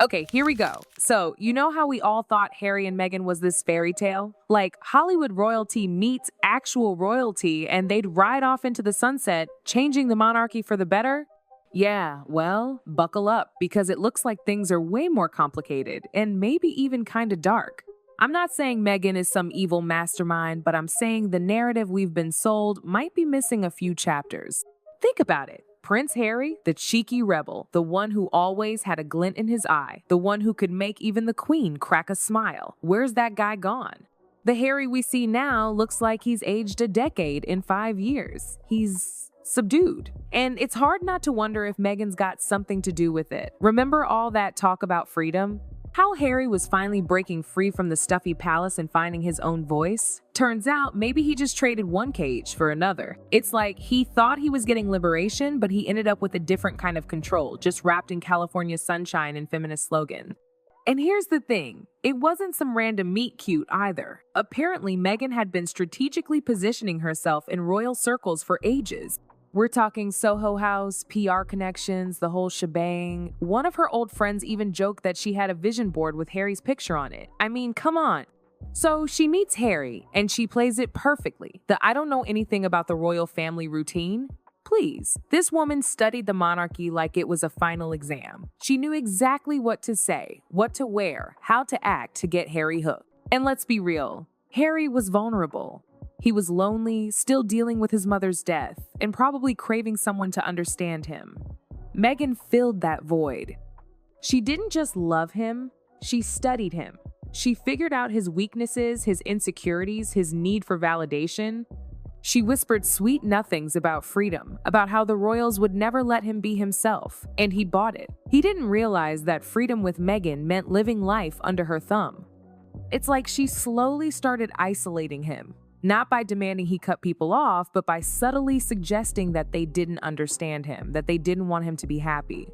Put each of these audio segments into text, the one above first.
Okay, here we go. So, you know how we all thought Harry and Meghan was this fairy tale? Like, Hollywood royalty meets actual royalty, and they'd ride off into the sunset, changing the monarchy for the better? Yeah, well, buckle up, because it looks like things are way more complicated, and maybe even kinda dark. I'm not saying Meghan is some evil mastermind, but I'm saying the narrative we've been sold might be missing a few chapters. Think about it. Prince Harry, the cheeky rebel, the one who always had a glint in his eye, the one who could make even the queen crack a smile. Where's that guy gone? The Harry we see now looks like he's aged a decade in 5 years. He's subdued. And it's hard not to wonder if Meghan's got something to do with it. Remember all that talk about freedom? How Harry was finally breaking free from the stuffy palace and finding his own voice? Turns out maybe he just traded one cage for another. It's like he thought he was getting liberation, but he ended up with a different kind of control, just wrapped in California sunshine and feminist slogan. And here's the thing, it wasn't some random meet cute either. Apparently, Meghan had been strategically positioning herself in royal circles for ages. We're talking Soho House, PR connections, the whole shebang. One of her old friends even joked that she had a vision board with Harry's picture on it. I mean, come on. So she meets Harry, and she plays it perfectly. The I don't know anything about the royal family routine. Please, this woman studied the monarchy like it was a final exam. She knew exactly what to say, what to wear, how to act to get Harry hooked. And let's be real, Harry was vulnerable. He was lonely, still dealing with his mother's death, and probably craving someone to understand him. Meghan filled that void. She didn't just love him, she studied him. She figured out his weaknesses, his insecurities, his need for validation. She whispered sweet nothings about freedom, about how the royals would never let him be himself, and he bought it. He didn't realize that freedom with Meghan meant living life under her thumb. It's like she slowly started isolating him. Not by demanding he cut people off, but by subtly suggesting that they didn't understand him, that they didn't want him to be happy.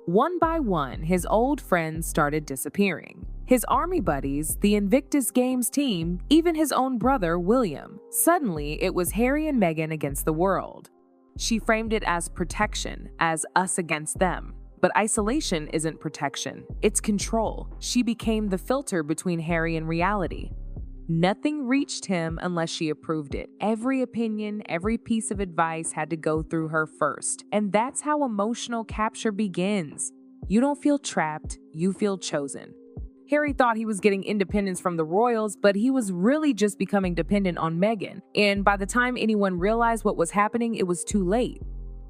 One by one, his old friends started disappearing. His army buddies, the Invictus Games team, even his own brother, William. Suddenly, it was Harry and Meghan against the world. She framed it as protection, as us against them. But isolation isn't protection, it's control. She became the filter between Harry and reality. Nothing reached him unless she approved it. Every opinion, every piece of advice had to go through her first. And that's how emotional capture begins. You don't feel trapped, you feel chosen. Harry thought he was getting independence from the royals, but he was really just becoming dependent on Meghan. And by the time anyone realized what was happening, it was too late.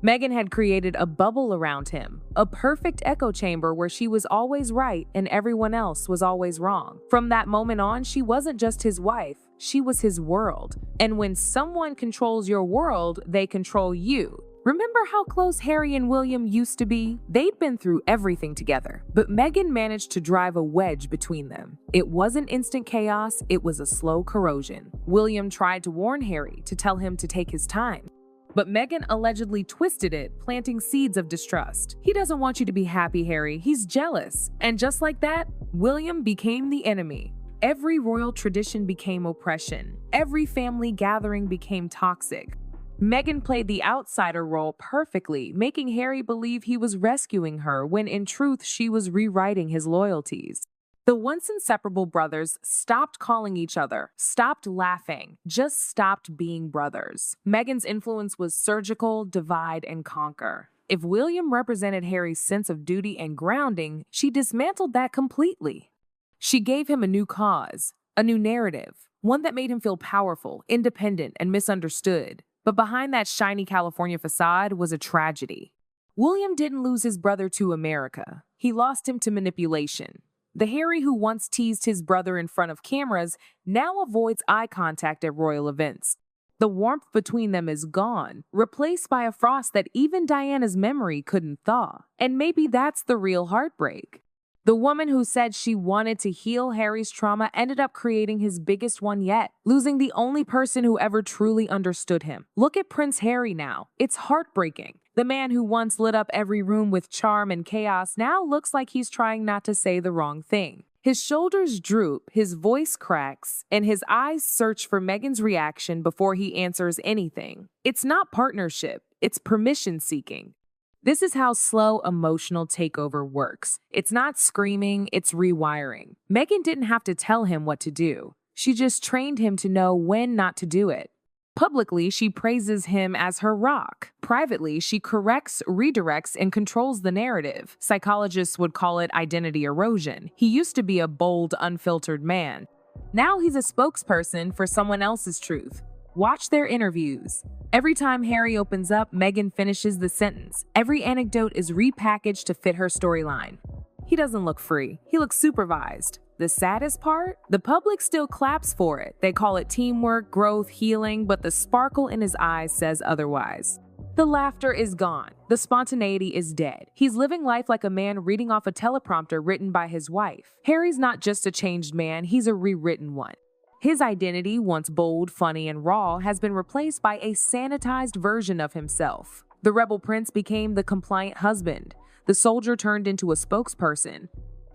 Meghan had created a bubble around him, a perfect echo chamber where she was always right and everyone else was always wrong. From that moment on, she wasn't just his wife, she was his world. And when someone controls your world, they control you. Remember how close Harry and William used to be? They'd been through everything together, but Meghan managed to drive a wedge between them. It wasn't instant chaos, it was a slow corrosion. William tried to warn Harry, to tell him to take his time. But Meghan allegedly twisted it, planting seeds of distrust. He doesn't want you to be happy, Harry. He's jealous. And just like that, William became the enemy. Every royal tradition became oppression. Every family gathering became toxic. Meghan played the outsider role perfectly, making Harry believe he was rescuing her when in truth she was rewriting his loyalties. The once inseparable brothers stopped calling each other, stopped laughing, just stopped being brothers. Meghan's influence was surgical, divide, and conquer. If William represented Harry's sense of duty and grounding, she dismantled that completely. She gave him a new cause, a new narrative, one that made him feel powerful, independent, and misunderstood. But behind that shiny California facade was a tragedy. William didn't lose his brother to America. He lost him to manipulation. The Harry who once teased his brother in front of cameras now avoids eye contact at royal events. The warmth between them is gone, replaced by a frost that even Diana's memory couldn't thaw. And maybe that's the real heartbreak. The woman who said she wanted to heal Harry's trauma ended up creating his biggest one yet, losing the only person who ever truly understood him. Look at Prince Harry now. It's heartbreaking. The man who once lit up every room with charm and chaos now looks like he's trying not to say the wrong thing. His shoulders droop, his voice cracks, and his eyes search for Meghan's reaction before he answers anything. It's not partnership, it's permission seeking. This is how slow emotional takeover works. It's not screaming, it's rewiring. Meghan didn't have to tell him what to do. She just trained him to know when not to do it. Publicly, she praises him as her rock. Privately, she corrects, redirects, and controls the narrative. Psychologists would call it identity erosion. He used to be a bold, unfiltered man. Now he's a spokesperson for someone else's truth. Watch their interviews. Every time Harry opens up, Meghan finishes the sentence. Every anecdote is repackaged to fit her storyline. He doesn't look free. He looks supervised. The saddest part? The public still claps for it. They call it teamwork, growth, healing, but the sparkle in his eyes says otherwise. The laughter is gone. The spontaneity is dead. He's living life like a man reading off a teleprompter written by his wife. Harry's not just a changed man, he's a rewritten one. His identity, once bold, funny, and raw, has been replaced by a sanitized version of himself. The rebel prince became the compliant husband. The soldier turned into a spokesperson.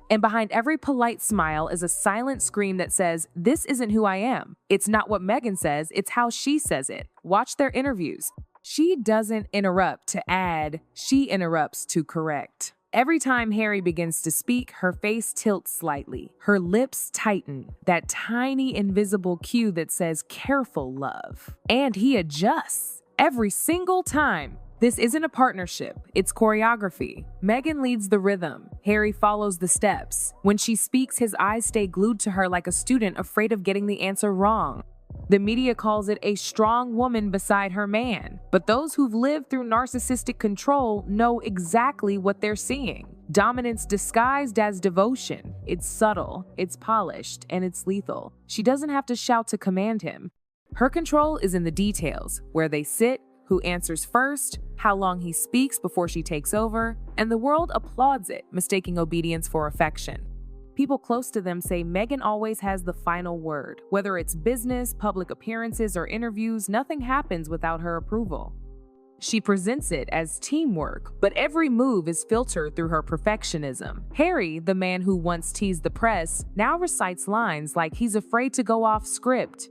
And behind every polite smile is a silent scream that says, "This isn't who I am." It's not what Meghan says, it's how she says it. Watch their interviews. She doesn't interrupt to add, she interrupts to correct. Every time Harry begins to speak, her face tilts slightly. Her lips tighten, that tiny invisible cue that says, "Careful, love." And he adjusts every single time. This isn't a partnership, it's choreography. Meghan leads the rhythm. Harry follows the steps. When she speaks, his eyes stay glued to her like a student afraid of getting the answer wrong. The media calls it a strong woman beside her man, but those who've lived through narcissistic control know exactly what they're seeing. Dominance disguised as devotion. It's subtle, it's polished, and it's lethal. She doesn't have to shout to command him. Her control is in the details, where they sit, who answers first, how long he speaks before she takes over, and the world applauds it, mistaking obedience for affection. People close to them say Meghan always has the final word. Whether it's business, public appearances, or interviews, nothing happens without her approval. She presents it as teamwork, but every move is filtered through her perfectionism. Harry, the man who once teased the press, now recites lines like he's afraid to go off script.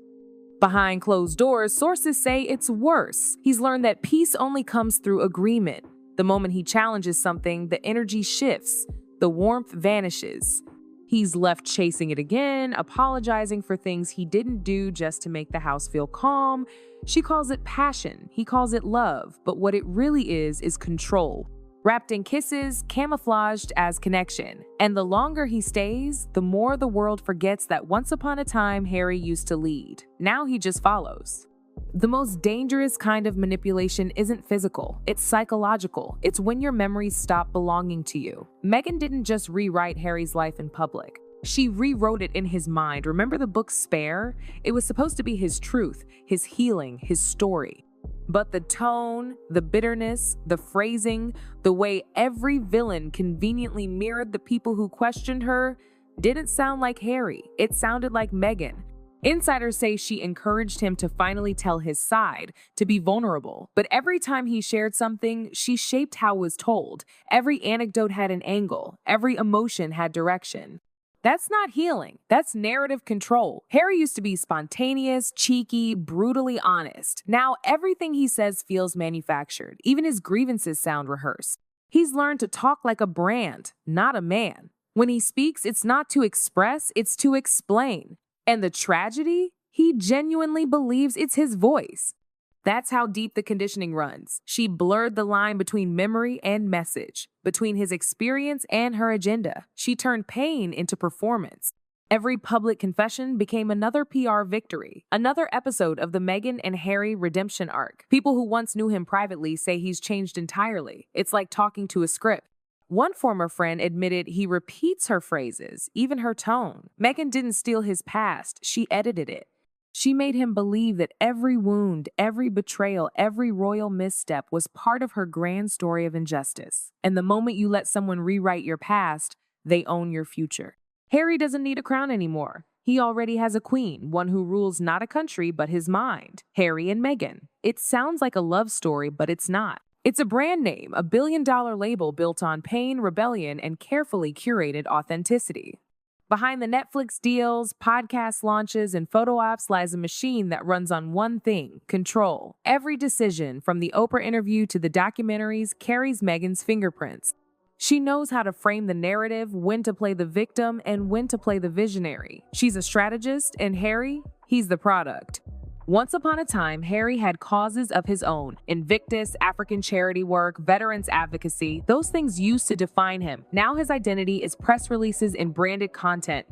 Behind closed doors, sources say it's worse. He's learned that peace only comes through agreement. The moment he challenges something, the energy shifts, the warmth vanishes. He's left chasing it again, apologizing for things he didn't do just to make the house feel calm. She calls it passion, he calls it love, but what it really is control. Wrapped in kisses, camouflaged as connection. And the longer he stays, the more the world forgets that once upon a time Harry used to lead. Now he just follows. The most dangerous kind of manipulation isn't physical, it's psychological. It's when your memories stop belonging to you. Meghan didn't just rewrite Harry's life in public. She rewrote it in his mind. Remember the book Spare? It was supposed to be his truth, his healing, his story. But the tone, the bitterness, the phrasing, the way every villain conveniently mirrored the people who questioned her didn't sound like Harry. It sounded like Meghan. Insiders say she encouraged him to finally tell his side, to be vulnerable. But every time he shared something, she shaped how it was told. Every anecdote had an angle. Every emotion had direction. That's not healing. That's narrative control. Harry used to be spontaneous, cheeky, brutally honest. Now everything he says feels manufactured. Even his grievances sound rehearsed. He's learned to talk like a brand, not a man. When he speaks, it's not to express, it's to explain. And the tragedy? He genuinely believes it's his voice. That's how deep the conditioning runs. She blurred the line between memory and message, between his experience and her agenda. She turned pain into performance. Every public confession became another PR victory, another episode of the Meghan and Harry redemption arc. People who once knew him privately say he's changed entirely. It's like talking to a script. One former friend admitted he repeats her phrases, even her tone. Meghan didn't steal his past, she edited it. She made him believe that every wound, every betrayal, every royal misstep was part of her grand story of injustice. And the moment you let someone rewrite your past, they own your future. Harry doesn't need a crown anymore. He already has a queen, one who rules not a country but his mind. Harry and Meghan. It sounds like a love story, but it's not. It's a brand name, a billion-dollar label built on pain, rebellion, and carefully curated authenticity. Behind the Netflix deals, podcast launches, and photo ops lies a machine that runs on one thing: control. Every decision, from the Oprah interview to the documentaries, carries Meghan's fingerprints. She knows how to frame the narrative, when to play the victim, and when to play the visionary. She's a strategist, and Harry, he's the product. Once upon a time, Harry had causes of his own: Invictus, African charity work, veterans advocacy. Those things used to define him. Now his identity is press releases and branded content.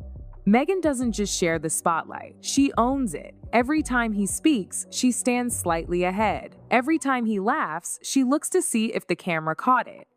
Meghan doesn't just share the spotlight, she owns it. Every time he speaks, she stands slightly ahead. Every time he laughs, she looks to see if the camera caught it.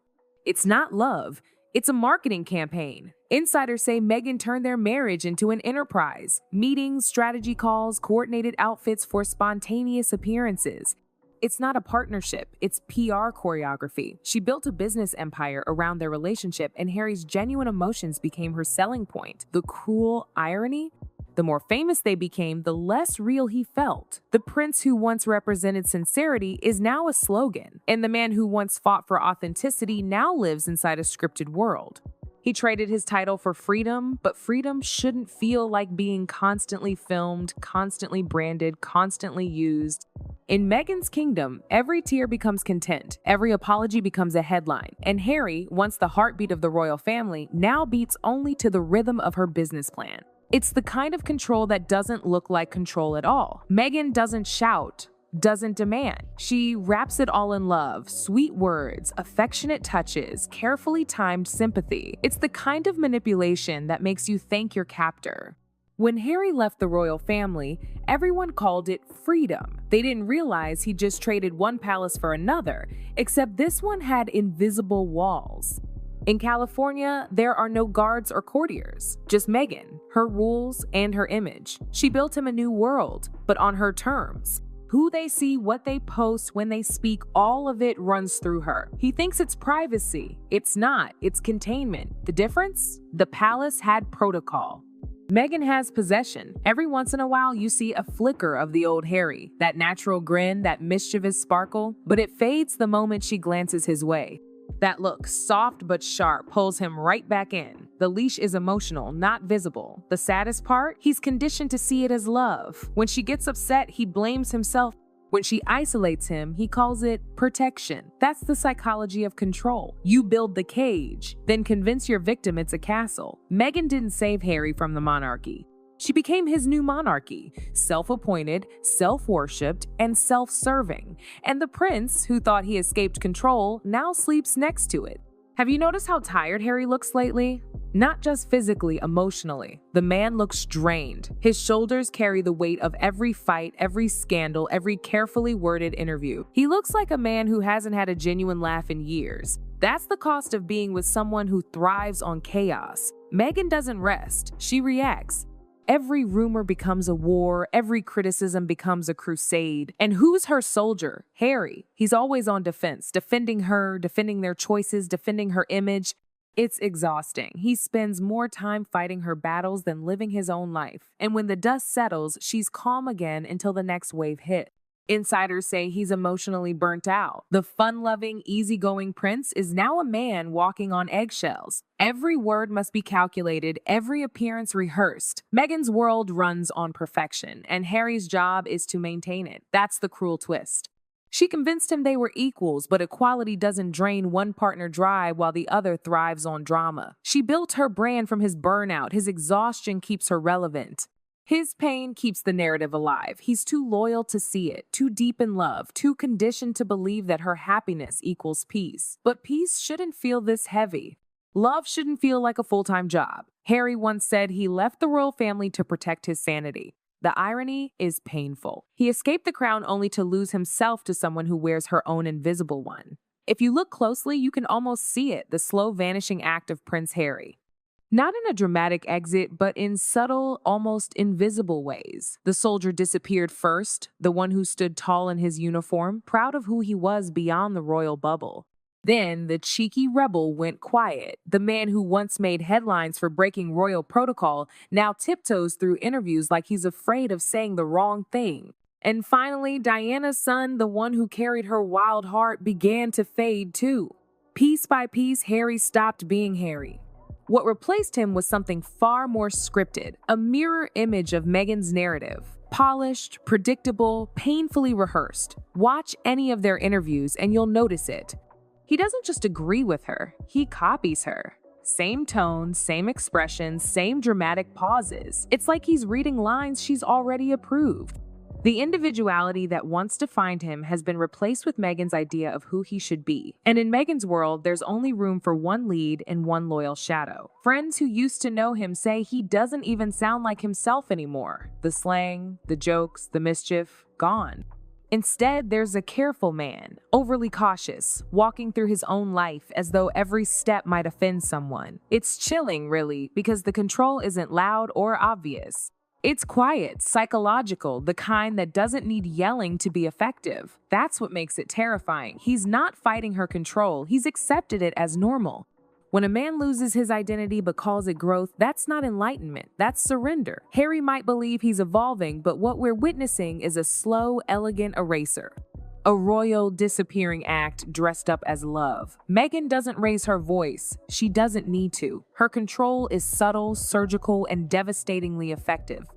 It's not love, it's a marketing campaign. Insiders say Meghan turned their marriage into an enterprise. Meetings, strategy calls, coordinated outfits for spontaneous appearances. It's not a partnership, it's PR choreography. She built a business empire around their relationship, and Harry's genuine emotions became her selling point. The cruel irony? The more famous they became, the less real he felt. The prince who once represented sincerity is now a slogan, and the man who once fought for authenticity now lives inside a scripted world. He traded his title for freedom, but freedom shouldn't feel like being constantly filmed, constantly branded, constantly used. In Meghan's kingdom, every tear becomes content, every apology becomes a headline, and Harry, once the heartbeat of the royal family, now beats only to the rhythm of her business plan. It's the kind of control that doesn't look like control at all. Meghan doesn't shout, doesn't demand. She wraps it all in love, sweet words, affectionate touches, carefully timed sympathy. It's the kind of manipulation that makes you thank your captor. When Harry left the royal family, everyone called it freedom. They didn't realize he just traded one palace for another, except this one had invisible walls. In California, there are no guards or courtiers, just Meghan, her rules, and her image. She built him a new world, but on her terms. Who they see, what they post, when they speak, all of it runs through her. He thinks it's privacy. It's not, it's containment. The difference? The palace had protocol. Meghan has possession. Every once in a while, you see a flicker of the old Harry, that natural grin, that mischievous sparkle, but it fades the moment she glances his way. That look, soft but sharp, pulls him right back in. The leash is emotional, not visible. The saddest part? He's conditioned to see it as love. When she gets upset, he blames himself. When she isolates him, he calls it protection. That's the psychology of control. You build the cage, then convince your victim it's a castle. Meghan didn't save Harry from the monarchy. She became his new monarchy, self-appointed, self-worshipped, and self-serving. And the prince, who thought he escaped control, now sleeps next to it. Have you noticed how tired Harry looks lately? Not just physically, emotionally. The man looks drained. His shoulders carry the weight of every fight, every scandal, every carefully worded interview. He looks like a man who hasn't had a genuine laugh in years. That's the cost of being with someone who thrives on chaos. Meghan doesn't rest, she reacts. Every rumor becomes a war, every criticism becomes a crusade. And who's her soldier? Harry. He's always on defense, defending her, defending their choices, defending her image. It's exhausting. He spends more time fighting her battles than living his own life. And when the dust settles, she's calm again until the next wave hits. Insiders say he's emotionally burnt out. The fun-loving, easygoing prince is now a man walking on eggshells. Every word must be calculated, every appearance rehearsed. Meghan's world runs on perfection, and Harry's job is to maintain it. That's the cruel twist. She convinced him they were equals, but equality doesn't drain one partner dry while the other thrives on drama. She built her brand from his burnout. His exhaustion keeps her relevant. His pain keeps the narrative alive. He's too loyal to see it, too deep in love, too conditioned to believe that her happiness equals peace. But peace shouldn't feel this heavy. Love shouldn't feel like a full-time job. Harry once said he left the royal family to protect his sanity. The irony is painful. He escaped the crown only to lose himself to someone who wears her own invisible one. If you look closely, you can almost see it, the slow vanishing act of Prince Harry. Not in a dramatic exit, but in subtle, almost invisible ways. The soldier disappeared first, the one who stood tall in his uniform, proud of who he was beyond the royal bubble. Then the cheeky rebel went quiet. The man who once made headlines for breaking royal protocol now tiptoes through interviews like he's afraid of saying the wrong thing. And finally, Diana's son, the one who carried her wild heart, began to fade too. Piece by piece, Harry stopped being Harry. What replaced him was something far more scripted, a mirror image of Meghan's narrative. Polished, predictable, painfully rehearsed. Watch any of their interviews and you'll notice it. He doesn't just agree with her, he copies her. Same tone, same expressions, same dramatic pauses. It's like he's reading lines she's already approved. The individuality that once defined him has been replaced with Meghan's idea of who he should be. And in Meghan's world, there's only room for one lead and one loyal shadow. Friends who used to know him say he doesn't even sound like himself anymore. The slang, the jokes, the mischief, gone. Instead, there's a careful man, overly cautious, walking through his own life as though every step might offend someone. It's chilling, really, because the control isn't loud or obvious. It's quiet, psychological, the kind that doesn't need yelling to be effective. That's what makes it terrifying. He's not fighting her control, he's accepted it as normal. When a man loses his identity but calls it growth, that's not enlightenment, that's surrender. Harry might believe he's evolving, but what we're witnessing is a slow, elegant eraser. A royal disappearing act dressed up as love. Meghan doesn't raise her voice. She doesn't need to. Her control is subtle, surgical, and devastatingly effective.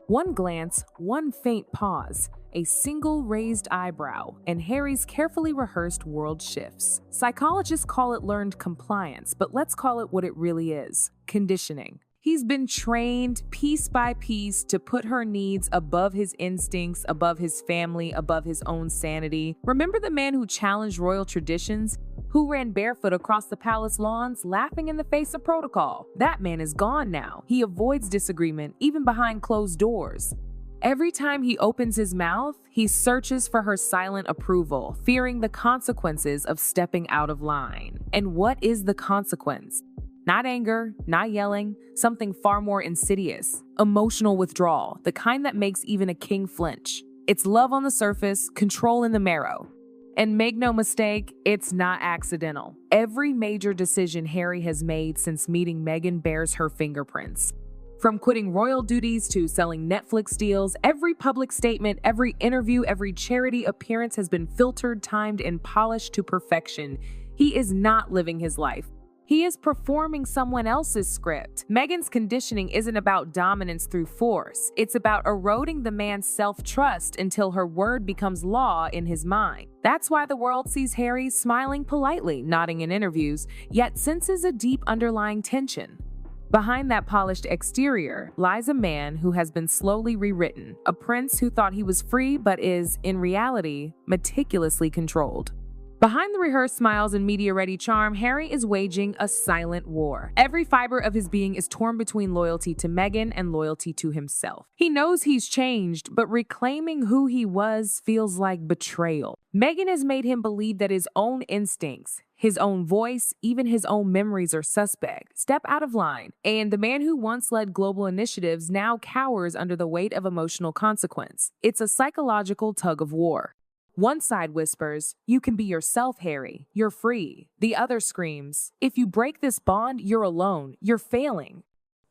One glance, one faint pause, a single raised eyebrow, and Harry's carefully rehearsed world shifts. Psychologists call it learned compliance, but let's call it what it really is: conditioning. He's been trained piece by piece to put her needs above his instincts, above his family, above his own sanity. Remember the man who challenged royal traditions? Who ran barefoot across the palace lawns, laughing in the face of protocol? That man is gone now. He avoids disagreement, even behind closed doors. Every time he opens his mouth, he searches for her silent approval, fearing the consequences of stepping out of line. And what is the consequence? Not anger, not yelling, something far more insidious. Emotional withdrawal, the kind that makes even a king flinch. It's love on the surface, control in the marrow. And make no mistake, it's not accidental. Every major decision Harry has made since meeting Meghan bears her fingerprints. From quitting royal duties to selling Netflix deals, every public statement, every interview, every charity appearance has been filtered, timed, and polished to perfection. He is not living his life. He is performing someone else's script. Meghan's conditioning isn't about dominance through force. It's about eroding the man's self-trust until her word becomes law in his mind. That's why the world sees Harry smiling politely, nodding in interviews, yet senses a deep underlying tension. Behind that polished exterior lies a man who has been slowly rewritten, a prince who thought he was free but is, in reality, meticulously controlled. Behind the rehearsed smiles and media-ready charm, Harry is waging a silent war. Every fiber of his being is torn between loyalty to Meghan and loyalty to himself. He knows he's changed, but reclaiming who he was feels like betrayal. Meghan has made him believe that his own instincts, his own voice, even his own memories are suspect. Step out of line. And the man who once led global initiatives now cowers under the weight of emotional consequence. It's a psychological tug of war. One side whispers, "You can be yourself, Harry. You're free." The other screams, "If you break this bond, you're alone. You're failing.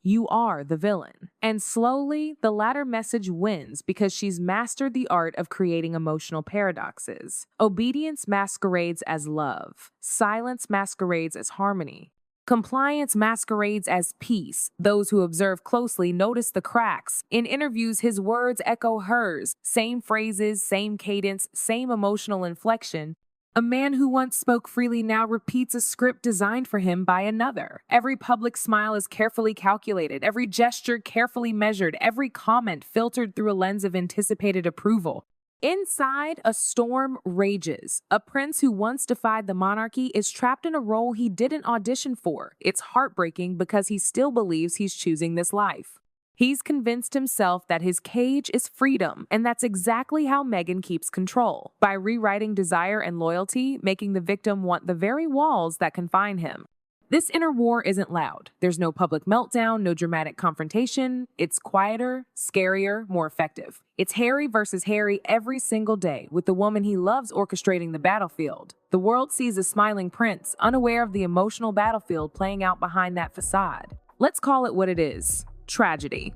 You are the villain." And slowly, the latter message wins because she's mastered the art of creating emotional paradoxes. Obedience masquerades as love. Silence masquerades as harmony. Compliance masquerades as peace. Those who observe closely notice the cracks. In interviews, his words echo hers. Same phrases, same cadence, same emotional inflection. A man who once spoke freely now repeats a script designed for him by another. Every public smile is carefully calculated, every gesture carefully measured, every comment filtered through a lens of anticipated approval. Inside, a storm rages. A prince who once defied the monarchy is trapped in a role he didn't audition for. It's heartbreaking because he still believes he's choosing this life. He's convinced himself that his cage is freedom, and that's exactly how Meghan keeps control. By rewriting desire and loyalty, making the victim want the very walls that confine him. This inner war isn't loud. There's no public meltdown, no dramatic confrontation. It's quieter, scarier, more effective. It's Harry versus Harry every single day, with the woman he loves orchestrating the battlefield. The world sees a smiling prince, unaware of the emotional battlefield playing out behind that facade. Let's call it what it is: tragedy.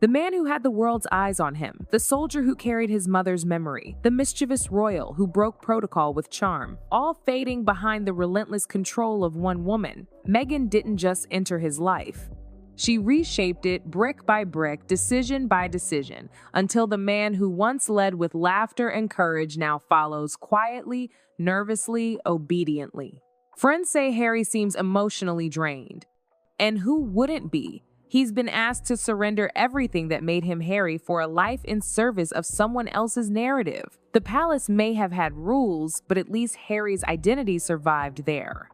The man who had the world's eyes on him, the soldier who carried his mother's memory, the mischievous royal who broke protocol with charm, all fading behind the relentless control of one woman. Meghan didn't just enter his life. She reshaped it brick by brick, decision by decision, until the man who once led with laughter and courage now follows quietly, nervously, obediently. Friends say Harry seems emotionally drained. And who wouldn't be? He's been asked to surrender everything that made him Harry for a life in service of someone else's narrative. The palace may have had rules, but at least Harry's identity survived there.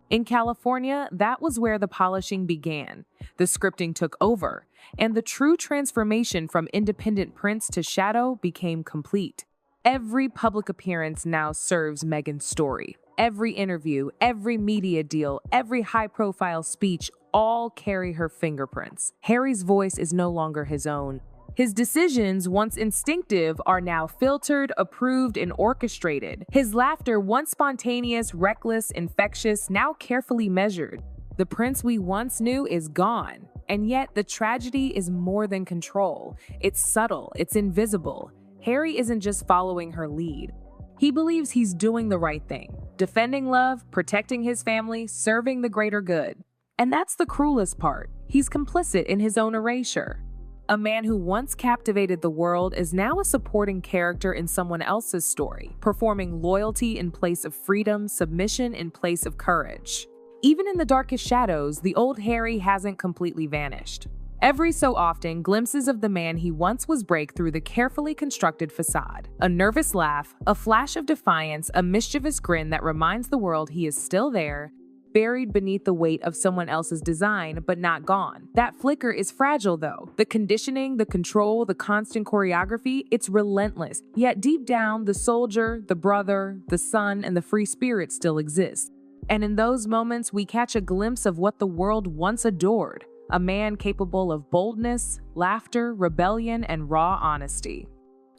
In California, that was where the polishing began. The scripting took over, and the true transformation from independent prince to shadow became complete. Every public appearance now serves Meghan's story. Every interview, every media deal, every high-profile speech all carry her fingerprints. Harry's voice is no longer his own. His decisions, once instinctive, are now filtered, approved, and orchestrated. His laughter, once spontaneous, reckless, infectious, now carefully measured. The prince we once knew is gone. And yet, the tragedy is more than control. It's subtle, it's invisible. Harry isn't just following her lead. He believes he's doing the right thing, defending love, protecting his family, serving the greater good. And that's the cruelest part. He's complicit in his own erasure. A man who once captivated the world is now a supporting character in someone else's story, performing loyalty in place of freedom, submission in place of courage. Even in the darkest shadows, the old Harry hasn't completely vanished. Every so often, glimpses of the man he once was break through the carefully constructed facade. A nervous laugh, a flash of defiance, a mischievous grin that reminds the world he is still there, buried beneath the weight of someone else's design, but not gone. That flicker is fragile though. The conditioning, the control, the constant choreography, it's relentless. Yet deep down, the soldier, the brother, the son, and the free spirit still exist. And in those moments, we catch a glimpse of what the world once adored. A man capable of boldness, laughter, rebellion, and raw honesty.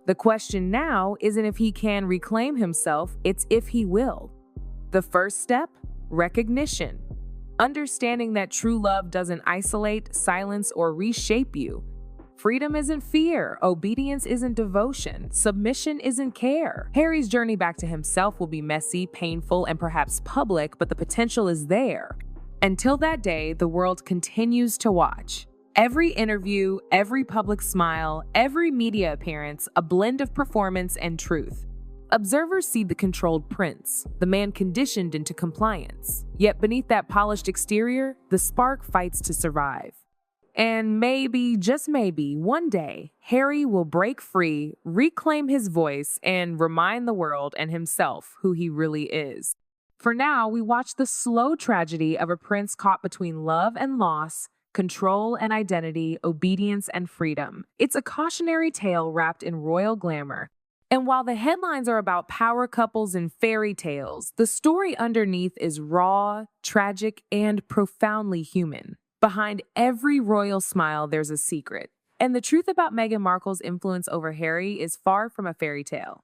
The question now isn't if he can reclaim himself, it's if he will. The first step? Recognition. Understanding that true love doesn't isolate, silence, or reshape you. Freedom isn't fear, obedience isn't devotion, submission isn't care. Harry's journey back to himself will be messy, painful, and perhaps public, but the potential is there. Until that day, the world continues to watch. Every interview, every public smile, every media appearance, a blend of performance and truth. Observers see the controlled prince, the man conditioned into compliance. Yet beneath that polished exterior, the spark fights to survive. And maybe, just maybe, one day, Harry will break free, reclaim his voice, and remind the world and himself who he really is. For now, we watch the slow tragedy of a prince caught between love and loss, control and identity, obedience and freedom. It's a cautionary tale wrapped in royal glamour. And while the headlines are about power couples and fairy tales, the story underneath is raw, tragic, and profoundly human. Behind every royal smile, there's a secret. And the truth about Meghan Markle's influence over Harry is far from a fairy tale.